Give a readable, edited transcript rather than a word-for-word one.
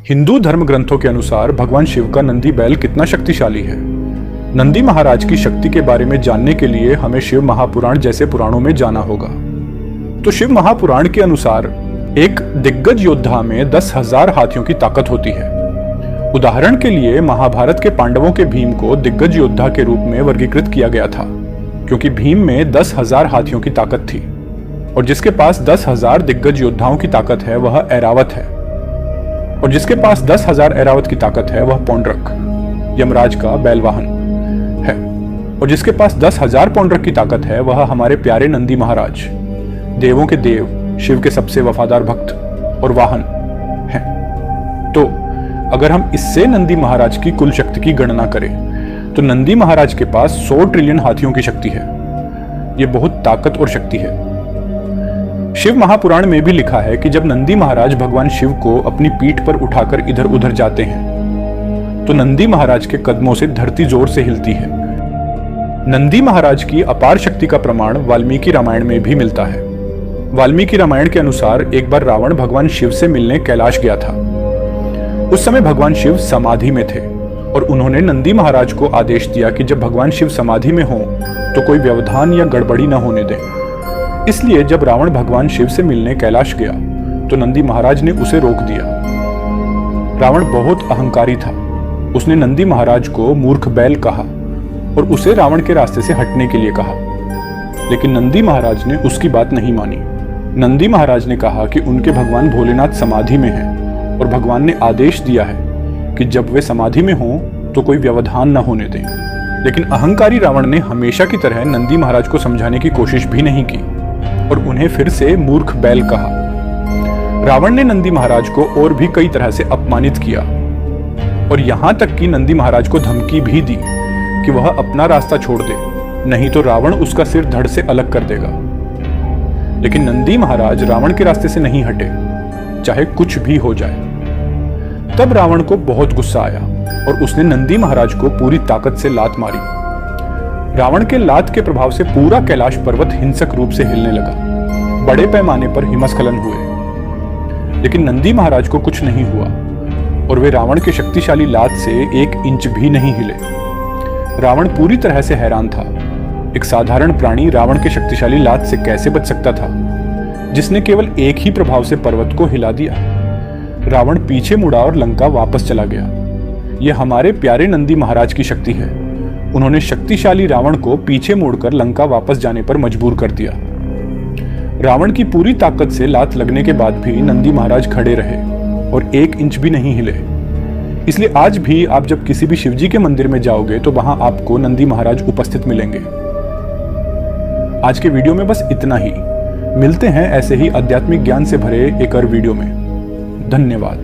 हिंदू धर्म ग्रंथों के अनुसार भगवान शिव का नंदी बैल कितना शक्तिशाली है। नंदी महाराज की शक्ति के बारे में जानने के लिए हमें शिव महापुराण जैसे पुराणों में जाना होगा। तो शिव महापुराण के अनुसार एक दिग्गज योद्धा में 10,000 हाथियों की ताकत होती है। उदाहरण के लिए महाभारत के पांडवों के भीम को दिग्गज योद्धा के रूप में वर्गीकृत किया गया था, क्योंकि भीम में 10,000 हाथियों की ताकत थी और जिसके पास 10,000 दिग्गज योद्धाओं की ताकत है वह ऐरावत है, और जिसके पास 10,000 ऐरावत की ताकत है वह पौंड्रक यमराज का बैलवाहन है, और जिसके पास 10,000 पौंड्रक की ताकत है वह हमारे प्यारे नंदी महाराज, देवों के देव, शिव के सबसे वफादार भक्त और वाहन है। तो अगर हम इससे नंदी महाराज की कुल शक्ति की गणना करें तो नंदी महाराज के पास 100 ट्रिलियन हाथियों की शक्ति है। यह बहुत ताकत और शक्ति है। शिव महापुराण में भी लिखा है कि जब नंदी महाराज भगवान शिव को अपनी पीठ पर उठाकर इधर उधर जाते हैं तो नंदी महाराज के कदमों से धरती जोर से हिलती है। नंदी महाराज की अपार शक्ति का प्रमाण वाल्मीकि रामायण में भी मिलता है। वाल्मीकि रामायण के अनुसार एक बार रावण भगवान शिव से मिलने कैलाश गया था। उस समय भगवान शिव समाधि में थे और उन्होंने नंदी महाराज को आदेश दिया कि जब भगवान शिव समाधि में हो तो कोई व्यवधान या गड़बड़ी न होने दें। इसलिए जब रावण भगवान शिव से मिलने कैलाश गया तो नंदी महाराज ने उसे रोक दिया। रावण बहुत अहंकारी था। उसने नंदी महाराज को मूर्ख बैल कहा और उसे रावण के रास्ते से हटने के लिए कहा, लेकिन नंदी महाराज ने उसकी बात नहीं मानी। नंदी महाराज ने कहा कि उनके भगवान भोलेनाथ समाधि में हैं और भगवान ने आदेश दिया है कि जब वे समाधि में हों तो कोई व्यवधान न होने दें। लेकिन अहंकारी रावण ने हमेशा की तरह नंदी महाराज को समझाने की कोशिश भी नहीं की और उन्हें फिर से मूर्ख बैल कहा। रावण ने नंदी महाराज को और भी कई तरह से अपमानित किया और यहां तक कि नंदी महाराज को धमकी भी दी कि वह अपना रास्ता छोड़ दे, नहीं तो रावण उसका सिर धड़ से अलग कर देगा। लेकिन नंदी महाराज रावण के रास्ते से नहीं हटे, चाहे कुछ भी हो जाए। तब रावण को बहुत गुस्सा आया और उसने नंदी महाराज को पूरी ताकत से लात मारी। रावण के लात के प्रभाव से पूरा कैलाश पर्वत हिंसक रूप से हिलने लगा। बड़े पैमाने पर हिमस्खलन हुए, लेकिन नंदी महाराज को कुछ नहीं हुआ और वे रावण के शक्तिशाली लात से 1 इंच भी नहीं हिले। रावण पूरी तरह से हैरान था। एक साधारण प्राणी रावण के शक्तिशाली लात से कैसे बच सकता था, जिसने केवल एक ही प्रभाव से पर्वत को हिला दिया। रावण पीछे मुड़ा और लंका वापस चला गया। यह हमारे प्यारे नंदी महाराज की शक्ति है। उन्होंने शक्तिशाली रावण को पीछे मोड़कर लंका वापस जाने पर मजबूर कर दिया। रावण की पूरी ताकत से लात लगने के बाद भी नंदी महाराज खड़े रहे और 1 इंच भी नहीं हिले। इसलिए आज भी आप जब किसी भी शिवजी के मंदिर में जाओगे तो वहां आपको नंदी महाराज उपस्थित मिलेंगे। आज के वीडियो में बस इतना ही। मिलते हैं ऐसे ही आध्यात्मिक ज्ञान से भरे एक और वीडियो में। धन्यवाद।